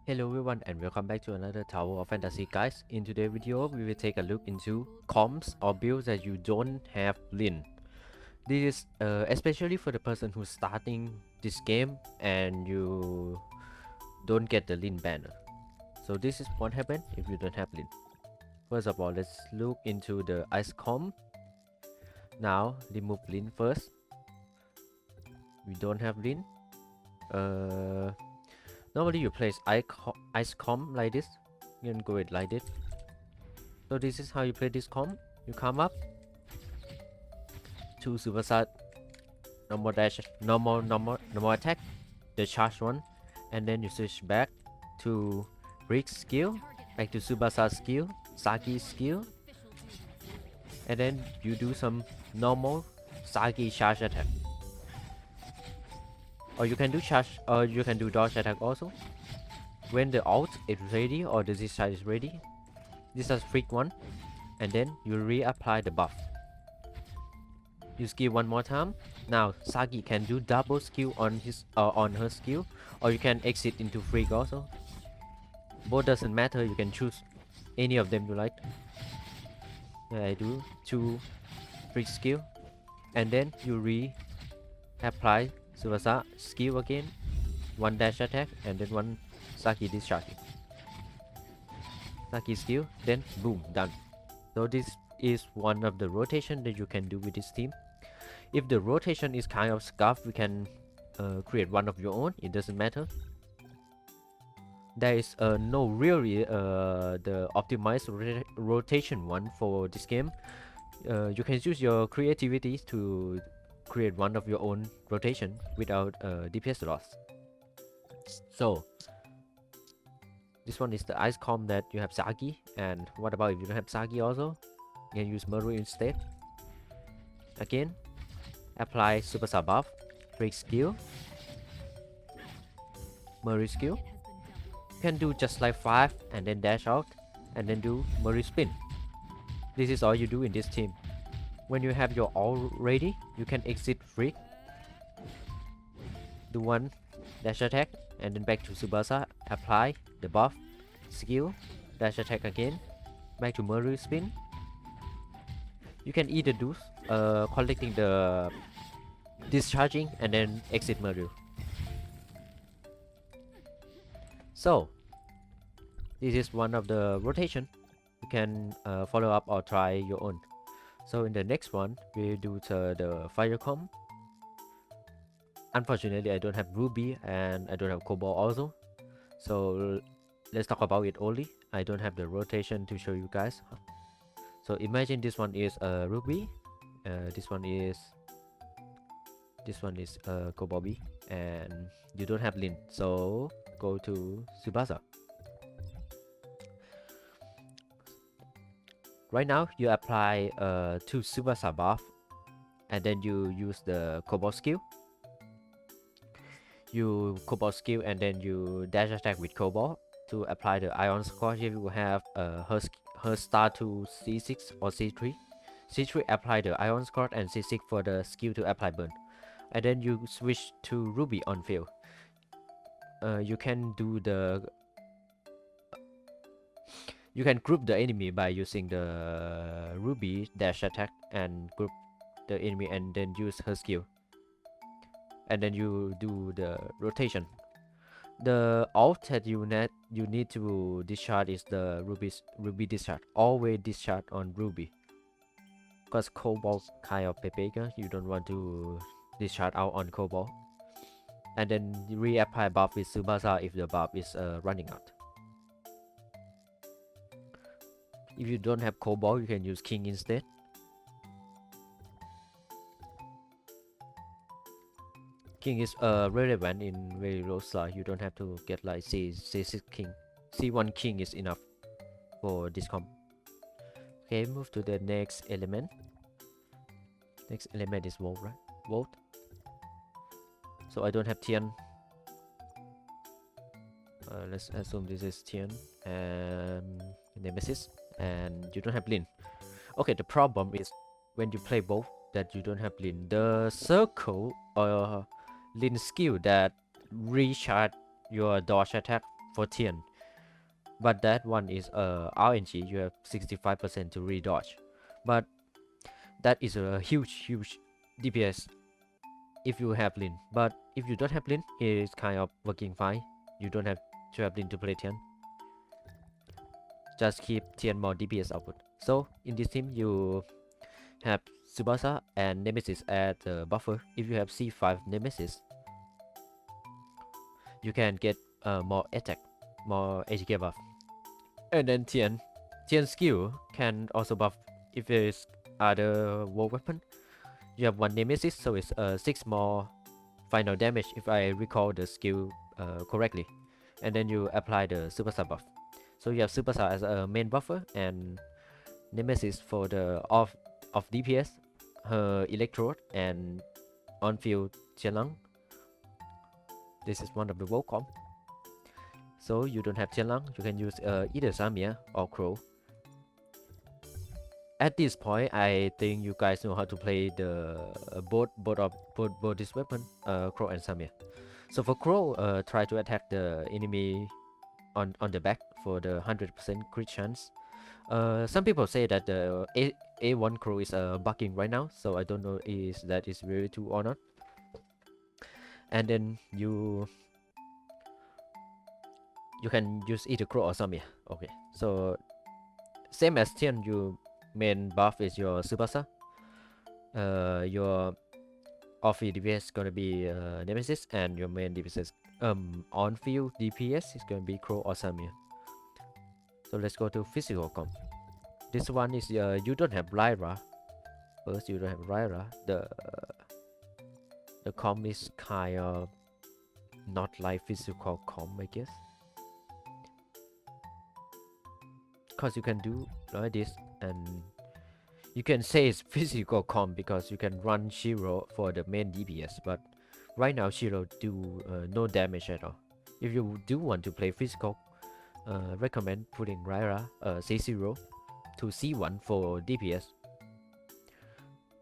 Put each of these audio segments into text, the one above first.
Hello everyone and welcome back to another Tower of Fantasy guys. In today's video we will take a look into comps or builds that you don't have Lin. This is especially for the person who's starting this game and you don't get the Lin banner. So this is what happens if you don't have Lin. First of all, let's look into the ice comp. Now remove Lin first. We don't have Lin. Normally you place ice comp like this. You can go it like this. So this is how you play this comp. You come up, to superstar, normal dash, normal attack, the charge one, and then you switch back to Rick skill, back to Subasa skill, Saki skill, and then you do some normal Saki charge attack. Or you can do charge, or you can do dodge attack also. When the ult is ready or the discharge is ready, this is freak one, and then you reapply the buff. You skill one more time. Now Saki can do double skill on his on her skill, or you can exit into freak also. Both doesn't matter. You can choose any of them you like. I do 2 freak skill, and then you reapply Subasa skill again, 1 dash attack, and then 1 Saki discharge. Saki skill, then boom, done. So this is one of the rotation that you can do with this team. If the rotation is kind of scuffed, we can create one of your own. It doesn't matter. There is no really the optimized rotation one for this game. You can use your creativity to create one of your own rotation without DPS loss. So this one is the ice comp that you have Saki. And what about if you don't have Saki also? You can use Maru instead. Again, apply super sub buff, break skill, Maru skill. You can do just like 5 and then dash out and then do Maru spin. This is all you do in this team. When you have your all ready, you can exit freak, do 1 dash attack, and then back to Subasa, apply the buff, skill, dash attack again, back to Maru spin. You can either do collecting the discharging and then exit Maru. So this is one of the rotation. You can follow up or try your own. So in the next one, we do the fire comp. Unfortunately, I don't have Ruby and I don't have Cobalt also. So let's talk about it only. I don't have the rotation to show you guys. So imagine this one is Ruby. This one is Cobalt B, and you don't have Lin. So go to Subasa. Right now, you apply 2 Subasa buff, and then you use the Cobalt skill. You Cobalt skill, and then you dash attack with Cobalt to apply the Ion Squash. If you have her star to C6 or C3, C3 apply the Ion Squash, and C6 for the skill to apply burn. And then you switch to Ruby on field. You can do the you can group the enemy by using the Ruby dash attack and group the enemy and then use her skill. And then you do the rotation. The ult that you need to discharge is the Ruby discharge. Always discharge on Ruby. Because Cobalt kind of bigger, you don't want to discharge out on Cobalt. And then reapply buff with Subasa if the buff is running out. If you don't have Cobalt, you can use King instead. King is relevant in very low slot. You don't have to get like C6 King. C1 King is enough for this comp. Okay, move to the next element. Next element is Volt, right? Volt. So I don't have Tian. Let's assume this is Tian and Nemesis, and you don't have Lin. Okay, the problem is when you play both that you don't have Lin. The circle Lin skill that recharge your dodge attack for Tian, but that one is RNG. You have 65% to re-dodge, but that is a huge DPS if you have Lin. But if you don't have Lin, it is kind of working fine. You don't have to have Lin to play Tian. Just keep Tian more DPS output. So in this team you have Tsubasa and Nemesis as the buffer. If you have C5 Nemesis, you can get more attack, more HK buff. And then Tian's skill can also buff if there is other war weapon. You have one Nemesis, so it's 6 more final damage if I recall the skill correctly. And then you apply the Superstar buff. So you have Superstar as a main buffer and Nemesis for the off DPS, her Electrode and on-field Qianlang. This is one of the world comp. So you don't have Qianlang, you can use either Samia or Crow. At this point, I think you guys know how to play the both this weapon, Crow and Samia. So for Crow, try to attack the enemy on the back for the 100% crit chance. Some people say that the A1 Crow is bugging right now, so I don't know if that is really true or not. And then you can use either Crow or Samia. Okay, so same as Tian, your main buff is your Tsubasa. Your off-field DPS is gonna be Nemesis, and your main DPS is on-field DPS is gonna be Crow or Samia. So let's go to physical comp. This one is you don't have Lyra. First, you don't have Lyra. The comp is kind of not like physical comp, I guess. Cause you can do like this, and you can say it's physical comp because you can run Shiro for the main DPS, but right now Shiro do no damage at all. If you do want to play physical, recommend putting Lyra C0 to C1 for DPS,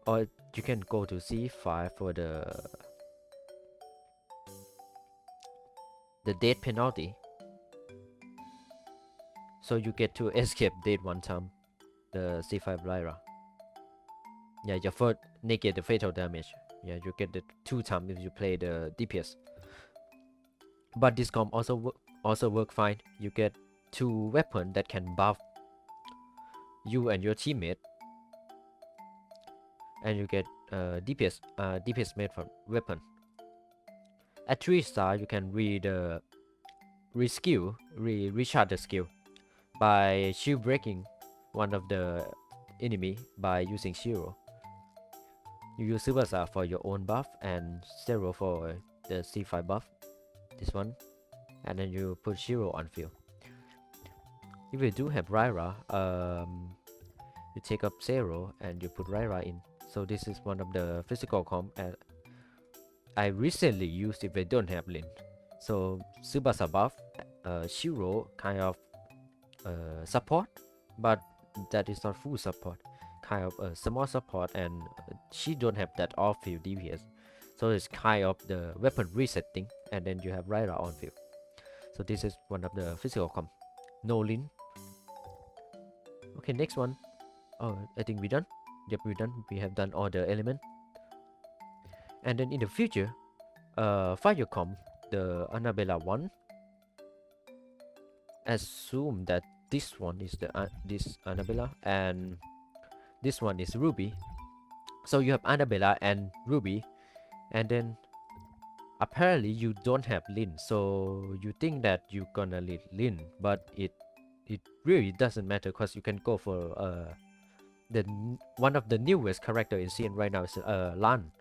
or you can go to C5 for the death penalty, so you get to escape death one time. The C5 Lyra. Yeah, your first negate the fatal damage. Yeah, you get it 2 times if you play the DPS. But this comp also work fine. You get 2 weapons that can buff you and your teammate, and you get DPS made from weapon. At 3 star, you can recharge the skill by shield breaking one of the enemy by using Shiro. You use Superstar for your own buff and Zero for the C5 buff, this one, and then you put Shiro on field. If you do have Lyra, you take up Zero and you put Lyra in. So this is one of the physical comp I recently used if I don't have Lin. So Tsubasa buff, Shiro kind of support, but that is not full support, kind of a small support, and she don't have that off-field DPS, so it's kind of the weapon resetting, and then you have Lyra on field. So this is one of the physical comp. No Lin. Okay, next one. Oh, I think we're done. Yep, we're done. We have done all the element. And then in the future, fire comp, the Annabella one. Assume that this one is the this Annabella and this one is Ruby. So you have Annabella and Ruby, and then apparently you don't have Lin, so you think that you're gonna lead Lin, but it really doesn't matter, because you can go for one of the newest character in scene right now is Lan,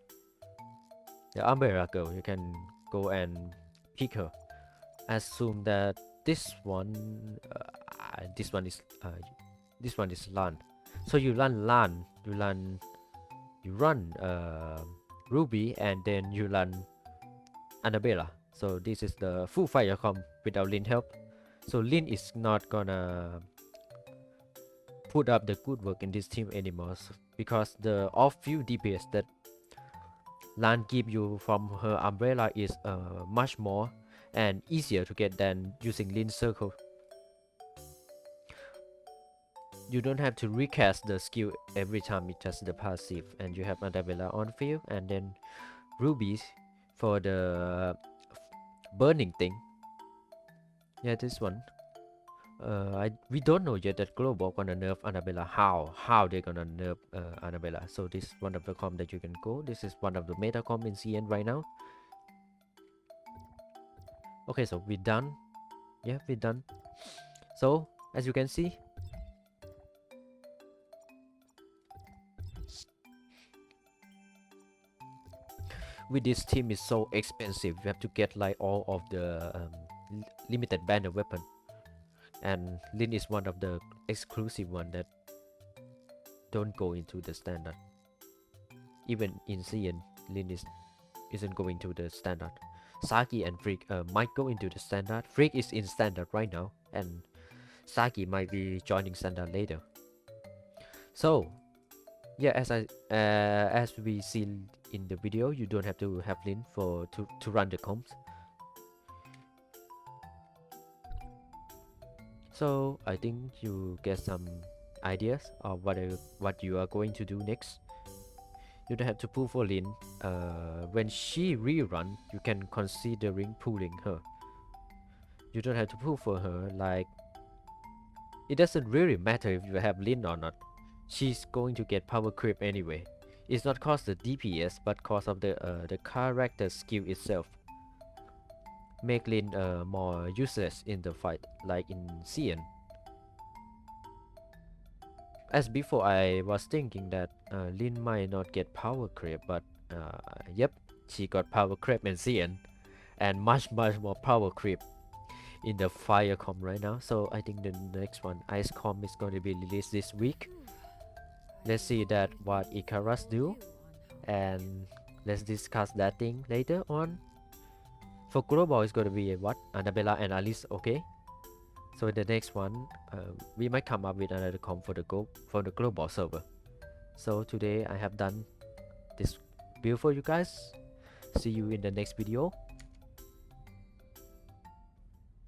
the Umbrella girl. You can go and pick her. Assume that this one is Lan. So you run Lan, you run Ruby, and then you run Annabella. So this is the full fire comp without Lin help. So Lin is not gonna put up the good work in this team anymore, because the off-field DPS that Lan give you from her Umbrella is much more, and easier to get than using Lin Circle. You don't have to recast the skill every time, it's just the passive, and you have Annabella on field, and then rubies for the burning thing. Yeah, this one. We don't know yet that Global gonna nerf Annabella. How they're gonna nerf Annabella. So this is one of the com that you can go. This is one of the meta com in CN right now. Okay, so we're done. Yeah, we're done. So as you can see, with this team is so expensive. You have to get like all of the limited banner weapon, and Lin is one of the exclusive one that don't go into the standard. Even in CN, Lin isn't going to the standard. Saki and Freak might go into the standard. Freak is in standard right now, and Saki might be joining standard later. So yeah, as we see in the video, you don't have to have Lin to run the comps. So I think you get some ideas of what you are going to do next. You don't have to pull for Lin. When she rerun, you can considering pulling her. You don't have to pull for her. Like, it doesn't really matter if you have Lin or not. She's going to get power creep anyway. It's not cause the DPS, but cause of the character skill itself. Make Lin more useless in the fight, like in CN. As before, I was thinking that Lin might not get power creep, but yep, she got power creep in CN, and much more power creep in the fire com right now. So I think the next one, ice com, is going to be released this week. Let's see that what Icarus do, and let's discuss that thing later on. For global, it's going to be what, Annabella and Alice, okay? So in the next one, we might come up with another comp for the global server. So today I have done this build for you guys. See you in the next video.